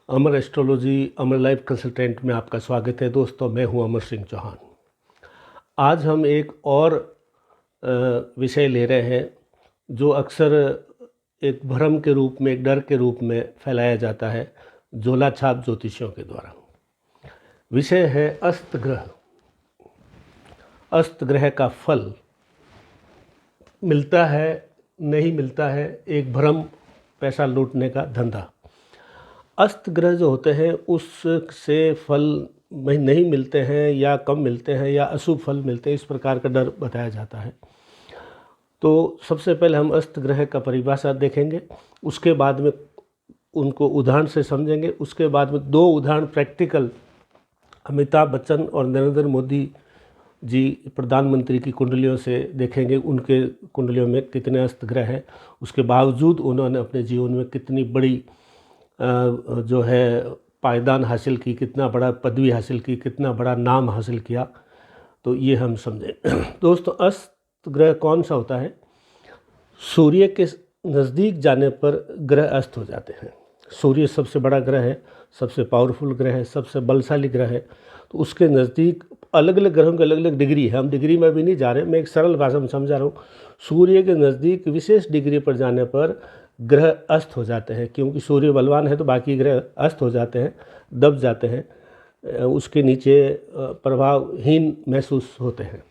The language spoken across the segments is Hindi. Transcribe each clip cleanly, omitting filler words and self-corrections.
अमर एस्ट्रोलॉजी अमर लाइफ कंसल्टेंट में आपका स्वागत है दोस्तों। मैं हूं अमर सिंह चौहान। आज हम एक और विषय ले रहे हैं जो अक्सर एक भ्रम के रूप में, एक डर के रूप में फैलाया जाता है झोला छाप ज्योतिषियों के द्वारा। विषय है अस्त ग्रह। अस्त ग्रह का फल मिलता है, नहीं मिलता है, एक भ्रम, पैसा लूटने का धंधा। अस्त ग्रह जो होते हैं उससे फल नहीं मिलते हैं या कम मिलते हैं या अशुभ फल मिलते हैं, इस प्रकार का डर बताया जाता है। तो सबसे पहले हम अस्त ग्रह का परिभाषा देखेंगे, उसके बाद में उनको उदाहरण से समझेंगे, उसके बाद में दो उदाहरण प्रैक्टिकल अमिताभ बच्चन और नरेंद्र मोदी जी प्रधानमंत्री की कुंडलियों से देखेंगे, उनके कुंडलियों में कितने अस्त ग्रह हैं, उसके बावजूद उन्होंने अपने जीवन में कितनी बड़ी जो है पायदान हासिल की, कितना बड़ा पदवी हासिल की, कितना बड़ा नाम हासिल किया, तो ये हम समझें। दोस्तों, अस्त ग्रह कौन सा होता है? सूर्य के नज़दीक जाने पर ग्रह अस्त हो जाते हैं। सूर्य सबसे बड़ा ग्रह है, सबसे पावरफुल ग्रह है, सबसे बलशाली ग्रह है। तो उसके नज़दीक अलग अलग ग्रहों की अलग अलग डिग्री है, हम डिग्री में भी नहीं जा रहे, मैं एक सरल भाषा में समझा रहा हूँ। सूर्य के नज़दीक विशेष डिग्री पर जाने पर ग्रह अस्त हो जाते हैं, क्योंकि सूर्य बलवान है तो बाकी ग्रह अस्त हो जाते हैं, दब जाते हैं, उसके नीचे प्रभावहीन महसूस होते हैं।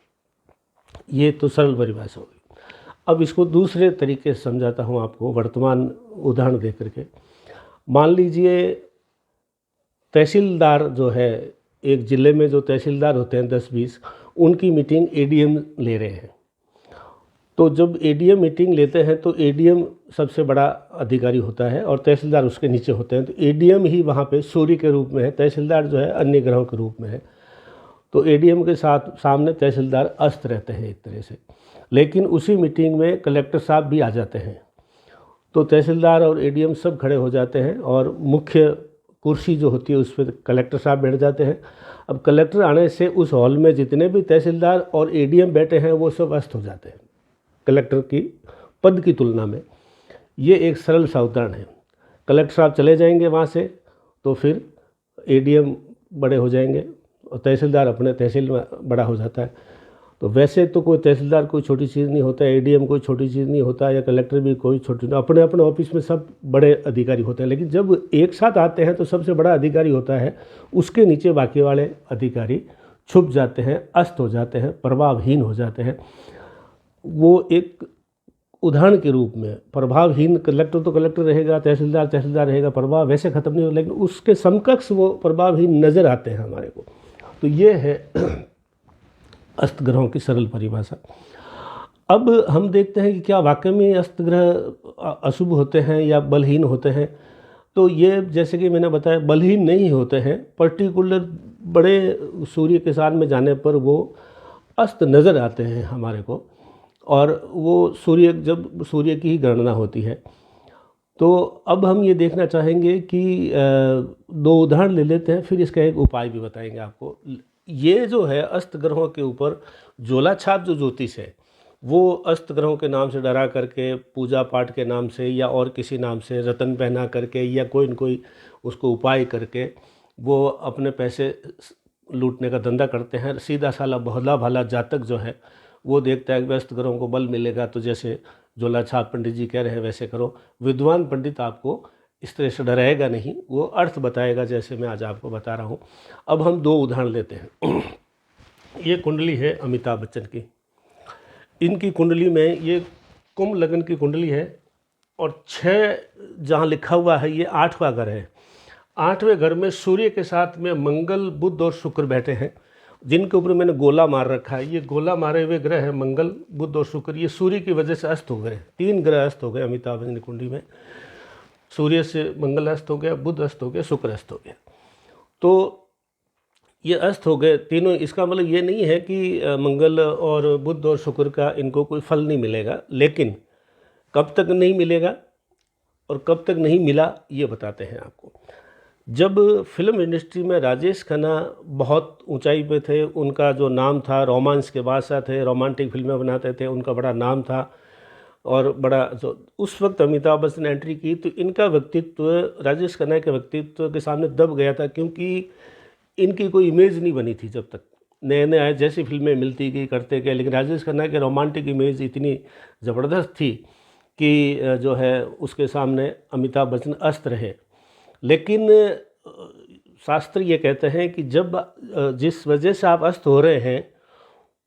ये तो सरल परिभाषा होगी। अब इसको दूसरे तरीके से समझाता हूँ आपको, वर्तमान उदाहरण दे करके। मान लीजिए तहसीलदार जो है, एक ज़िले में जो तहसीलदार होते हैं 10-20, उनकी मीटिंग एडीएम ले रहे हैं। तो जब एडीएम मीटिंग लेते हैं तो एडीएम सबसे बड़ा अधिकारी होता है और तहसीलदार उसके नीचे होते हैं। तो एडीएम ही वहाँ पे सूर्य के रूप में है, तहसीलदार जो है अन्य ग्रहों के रूप में है। तो एडीएम के साथ सामने तहसीलदार अस्त रहते हैं एक तरह से। लेकिन उसी मीटिंग में कलेक्टर साहब भी आ जाते हैं, तो तहसीलदार और एडीएम सब खड़े हो जाते हैं और मुख्य कुर्सी जो होती है उस पर कलेक्टर साहब बैठ जाते हैं। अब कलेक्टर आने से उस हॉल में जितने भी तहसीलदार और एडीएम बैठे हैं वो सब अस्त हो जाते हैं कलेक्टर की पद की तुलना में। ये एक सरल सा उदाहरण है। कलेक्टर साहब चले जाएंगे वहाँ से तो फिर एडीएम बड़े हो जाएंगे और तहसीलदार अपने तहसील में बड़ा हो जाता है। तो वैसे तो कोई तहसीलदार कोई छोटी चीज़ नहीं होता है, एडीएम कोई छोटी चीज़ नहीं होता, या कलेक्टर भी कोई छोटी नहीं, अपने अपने ऑफिस में सब बड़े अधिकारी होते हैं। लेकिन जब एक साथ आते हैं तो सबसे बड़ा अधिकारी होता है, उसके नीचे बाकी वाले अधिकारी छुप जाते हैं, अस्त हो जाते हैं, प्रभावहीन हो जाते हैं। वो एक उदाहरण के रूप में प्रभावहीन, कलेक्टर तो कलेक्टर रहेगा, तहसीलदार तहसीलदार रहेगा, प्रभाव वैसे ख़त्म नहीं हो, लेकिन उसके समकक्ष वो प्रभावहीन नज़र आते हैं हमारे को। तो ये है अस्त ग्रहों की सरल परिभाषा। अब हम देखते हैं कि क्या वाकई में अस्त ग्रह अशुभ होते हैं या बलहीन होते हैं। तो ये जैसे कि मैंने बताया, बलहीन नहीं होते हैं, पर्टिकुलर बड़े सूर्य के साथ में जाने पर वो अस्त नज़र आते हैं हमारे को। और वो जब सूर्य की ही गणना होती है। तो अब हम ये देखना चाहेंगे कि दो उदाहरण ले लेते हैं, फिर इसका एक उपाय भी बताएंगे आपको। ये जो है अस्त ग्रहों के ऊपर झोला छाप जो ज्योतिष है, वो अस्त ग्रहों के नाम से डरा करके, पूजा पाठ के नाम से या और किसी नाम से, रतन पहना करके या कोई न कोई उसको उपाय करके वो अपने पैसे लूटने का धंधा करते हैं। सीधा साला भोला भाला जातक जो है वो देखता है कि अस्त ग्रहों को बल मिलेगा तो जैसे झोला छाप पंडित जी कह रहे हैं वैसे करो। विद्वान पंडित आपको इस तरह से डराएगा नहीं, वो अर्थ बताएगा जैसे मैं आज आपको बता रहा हूँ। अब हम दो उदाहरण लेते हैं। ये कुंडली है अमिताभ बच्चन की। इनकी कुंडली में ये कुंभ लग्न की कुंडली है और 6 जहाँ लिखा हुआ है ये 8वां घर है। 8वें घर में सूर्य के साथ में मंगल, बुध और शुक्र बैठे हैं, जिनके ऊपर मैंने गोला मार रखा है। ये गोला मारे हुए ग्रह है मंगल, बुध और शुक्र। ये सूर्य की वजह से अस्त हो गए, 3 ग्रह अस्त हो गए अमिताभ बच्चन की कुंडली में। सूर्य से मंगल अस्त हो गया, बुध अस्त हो गया, शुक्र अस्त हो गया। तो ये अस्त हो गए तीनों। इसका मतलब ये नहीं है कि मंगल और बुध और शुक्र का इनको कोई फल नहीं मिलेगा, लेकिन कब तक नहीं मिलेगा और कब तक नहीं मिला ये बताते हैं आपको। जब फिल्म इंडस्ट्री में राजेश खन्ना बहुत ऊंचाई पे थे, उनका जो नाम था, रोमांस के बादशाह थे, रोमांटिक फिल्में बनाते थे, उनका बड़ा नाम था। और बड़ा जो उस वक्त अमिताभ बच्चन ने एंट्री की तो इनका व्यक्तित्व राजेश खन्ना के व्यक्तित्व के सामने दब गया था, क्योंकि इनकी कोई इमेज नहीं बनी थी जब तक। नए नए आए, जैसी फिल्में मिलती गई करते गए, लेकिन राजेश खन्ना के रोमांटिक इमेज इतनी ज़बरदस्त थी कि जो है उसके सामने अमिताभ बच्चन अस्त रहे। लेकिन शास्त्र ये कहते हैं कि जब जिस वजह से आप अस्त हो रहे हैं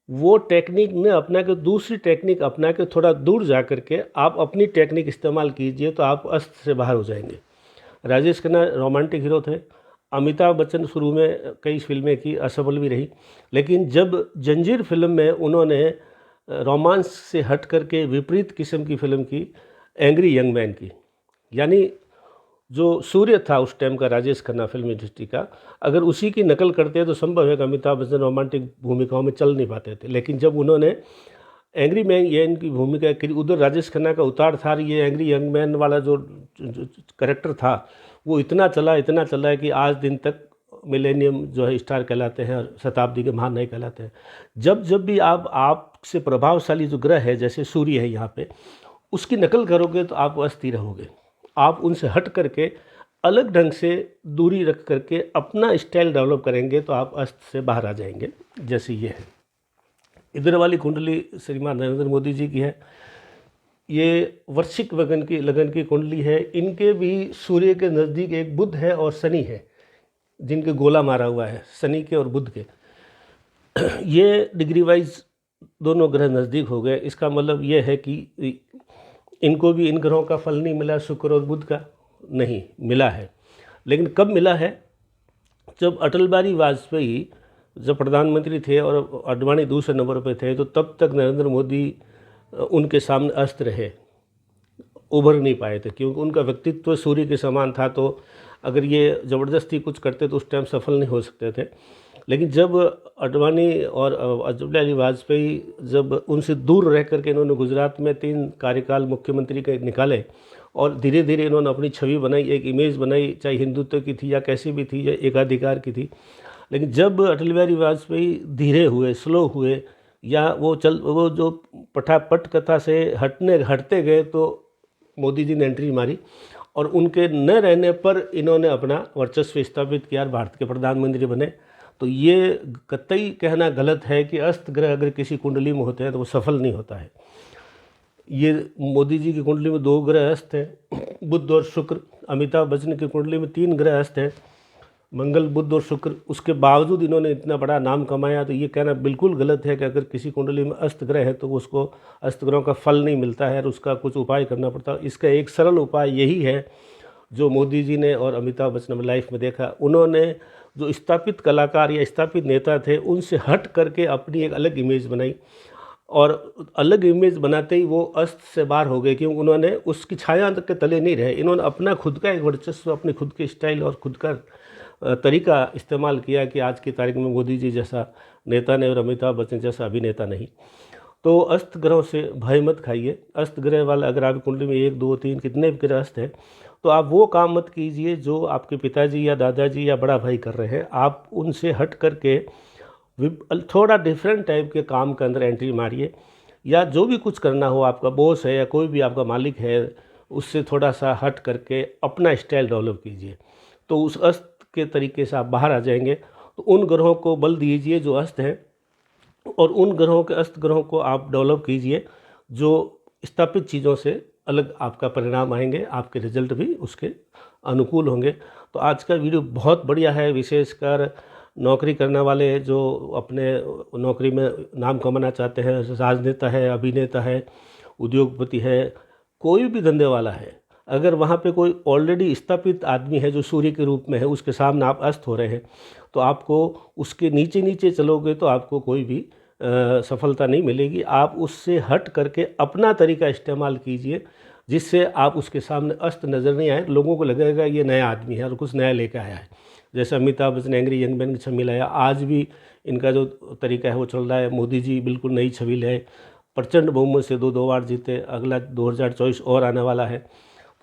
वो टेक्निक ने अपना के दूसरी टेक्निक अपना के थोड़ा दूर जा कर के आप अपनी टेक्निक इस्तेमाल कीजिए तो आप अस्त से बाहर हो जाएंगे। राजेश खन्ना रोमांटिक हीरो थे। अमिताभ बच्चन शुरू में कई फिल्में की, असफल भी रही, लेकिन जब जंजीर फिल्म में उन्होंने रोमांस से हट करके विपरीत किस्म की फिल्म की, एंग्री यंग मैन की, यानी जो सूर्य था उस टाइम का राजेश खन्ना फिल्म इंडस्ट्री का, अगर उसी की नकल करते तो संभव है कि अमिताभ बच्चन रोमांटिक भूमिकाओं में चल नहीं पाते थे। लेकिन जब उन्होंने एंग्री मैन ये इनकी भूमिका की, उधर राजेश खन्ना का उतार था, ये एंग्री यंग मैन वाला जो कैरेक्टर था वो इतना चला है कि आज दिन तक मिलेनियम जो है स्टार कहलाते हैं और शताब्दी के महानायक कहलाते हैं। जब जब भी आप आपसे प्रभावशाली जो ग्रह है जैसे सूर्य है यहाँ पे, उसकी नकल करोगे तो आप अस्थिर रहोगे। आप उनसे हट करके अलग ढंग से दूरी रख करके अपना स्टाइल डेवलप करेंगे तो आप अस्त से बाहर आ जाएंगे। जैसे ये है, इधर वाली कुंडली श्रीमान नरेंद्र मोदी जी की है। ये वृश्चिक लगन की कुंडली है। इनके भी सूर्य के नज़दीक एक बुध है और शनि है, जिनके गोला मारा हुआ है शनि के और बुध के। ये डिग्री वाइज दोनों ग्रह नज़दीक हो गए। इसका मतलब ये है कि इनको भी इन ग्रहों का फल नहीं मिला, शुक्र और बुध का नहीं मिला है। लेकिन कब मिला है? जब अटल बिहारी वाजपेयी जब प्रधानमंत्री थे और आडवाणी दूसरे नंबर पर थे, तो तब तक नरेंद्र मोदी उनके सामने अस्त रहे, उभर नहीं पाए थे, क्योंकि उनका व्यक्तित्व सूर्य के समान था। तो अगर ये ज़बरदस्ती कुछ करते तो उस टाइम सफल नहीं हो सकते थे। लेकिन जब आडवाणी और अटल बिहारी वाजपेयी जब उनसे दूर रह करके इन्होंने गुजरात में 3 कार्यकाल मुख्यमंत्री के निकाले और धीरे धीरे इन्होंने अपनी छवि बनाई, एक इमेज बनाई, चाहे हिंदुत्व की थी या कैसी भी थी या एकाधिकार की थी। लेकिन जब अटल बिहारी वाजपेयी धीरे हुए, स्लो हुए, या वो जो पटापट कथा से हटते गए, तो मोदी जी ने एंट्री मारी और उनके न रहने पर इन्होंने अपना वर्चस्व स्थापित किया, भारत के प्रधानमंत्री बने। तो ये कतई कहना गलत है कि अस्त ग्रह अगर किसी कुंडली में होते हैं तो वो सफल नहीं होता है। ये मोदी जी की कुंडली में 2 ग्रह अस्त हैं, बुध और शुक्र। अमिताभ बच्चन की कुंडली में 3 ग्रह अस्त हैं, मंगल, बुध और शुक्र। उसके बावजूद इन्होंने इतना बड़ा नाम कमाया। तो ये कहना बिल्कुल गलत है कि अगर किसी कुंडली में अस्त ग्रह है तो उसको अस्त ग्रहों का फल नहीं मिलता है और उसका कुछ उपाय करना पड़ता है। इसका एक सरल उपाय यही है जो मोदी जी ने और अमिताभ बच्चन ने लाइफ में देखा। उन्होंने जो स्थापित कलाकार या स्थापित नेता थे उनसे हट करके अपनी एक अलग इमेज बनाई, और अलग इमेज बनाते ही वो अस्त से बाहर हो गए, क्योंकि उन्होंने उसकी छाया के तले नहीं रहे। इन्होंने अपना खुद का एक वर्चस्व, अपने खुद के स्टाइल और खुद का तरीका इस्तेमाल किया कि आज की तारीख में मोदी जी जैसा नेता नहीं और अमिताभ बच्चन जैसा अभिनेता नहीं। तो अस्त ग्रहों से भय मत खाइए। अस्त ग्रह वाला अगर आपकी कुंडली में 1, 2, 3 कितने भी ग्रह अस्त हैं तो आप वो काम मत कीजिए जो आपके पिताजी या दादाजी या बड़ा भाई कर रहे हैं। आप उनसे हट करके थोड़ा डिफरेंट टाइप के काम के अंदर एंट्री मारिए, या जो भी कुछ करना हो, आपका बॉस है या कोई भी आपका मालिक है, उससे थोड़ा सा हट करके अपना स्टाइल डेवलप कीजिए। तो उस अस्त के तरीके से आप बाहर आ जाएंगे। तो उन ग्रहों को बल दीजिए जो अस्त हैं, और उन ग्रहों के अस्त ग्रहों को आप डेवलप कीजिए जो स्थापित चीज़ों से अलग आपका परिणाम आएंगे, आपके रिजल्ट भी उसके अनुकूल होंगे। तो आज का वीडियो बहुत बढ़िया है, विशेषकर नौकरी करने वाले जो अपने नौकरी में नाम कमाना चाहते हैं, राजनेता है, अभिनेता है, उद्योगपति है, कोई भी धंधे वाला है, अगर वहाँ पे कोई ऑलरेडी स्थापित आदमी है जो सूर्य के रूप में है, उसके सामने आप अस्त हो रहे हैं, तो आपको उसके नीचे नीचे चलोगे तो आपको कोई भी सफलता नहीं मिलेगी। आप उससे हट करके अपना तरीका इस्तेमाल कीजिए जिससे आप उसके सामने अस्त नज़र नहीं आए, लोगों को लगेगा ये नया आदमी है और कुछ नया लेकर आया है। जैसे Amitabh Bachchan angry young man की छवि लाया, आज भी इनका जो तरीका है वो चल रहा है। मोदी जी बिल्कुल नई छवि लाए, प्रचंड बहुमत से 2 बार जीते, अगला 2024 और आने वाला है।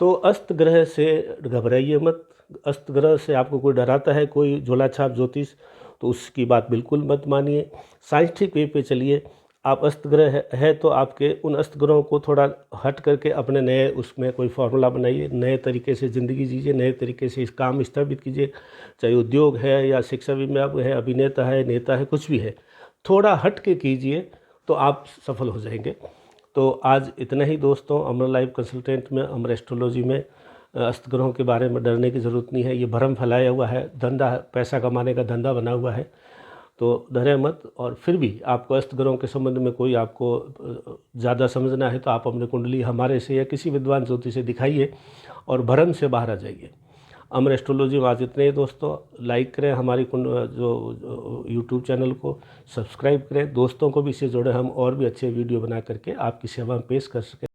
तो अस्त ग्रह से घबराइए मत। अस्त ग्रह से आपको कोई डराता है, कोई झोला छाप ज्योतिष, तो उसकी बात बिल्कुल मत मानिए। साइंटिफिक वे पे चलिए। आप अस्त ग्रह है तो आपके उन अस्त ग्रहों को थोड़ा हट करके अपने नए उसमें कोई फार्मूला बनाइए, नए तरीके से ज़िंदगी जीजिए, नए तरीके से इस काम स्थापित कीजिए, चाहे उद्योग है या शिक्षा विभाग है, अभिनेता है, नेता है, कुछ भी है, थोड़ा हट के कीजिए तो आप सफल हो जाएंगे। तो आज इतना ही दोस्तों, अमर लाइफ कंसल्टेंट में, अमर एस्ट्रोलॉजी में अस्त ग्रहों के बारे में डरने की ज़रूरत नहीं है। ये भ्रम फैलाया हुआ है, धंधा, पैसा कमाने का धंधा बना हुआ है, तो डरे मत। और फिर भी आपको अस्त ग्रहों के संबंध में कोई आपको ज़्यादा समझना है तो आप अपनी कुंडली हमारे से या किसी विद्वान ज्योतिष से दिखाइए और भ्रम से बाहर आ जाइए। अमर एस्ट्रोलॉजी में आज इतने ही दोस्तों। लाइक करें हमारी जो यूट्यूब चैनल को, सब्सक्राइब करें, दोस्तों को भी इससे जोड़ें, हम और भी अच्छे वीडियो बना करके आपकी सेवा में पेश कर सकें।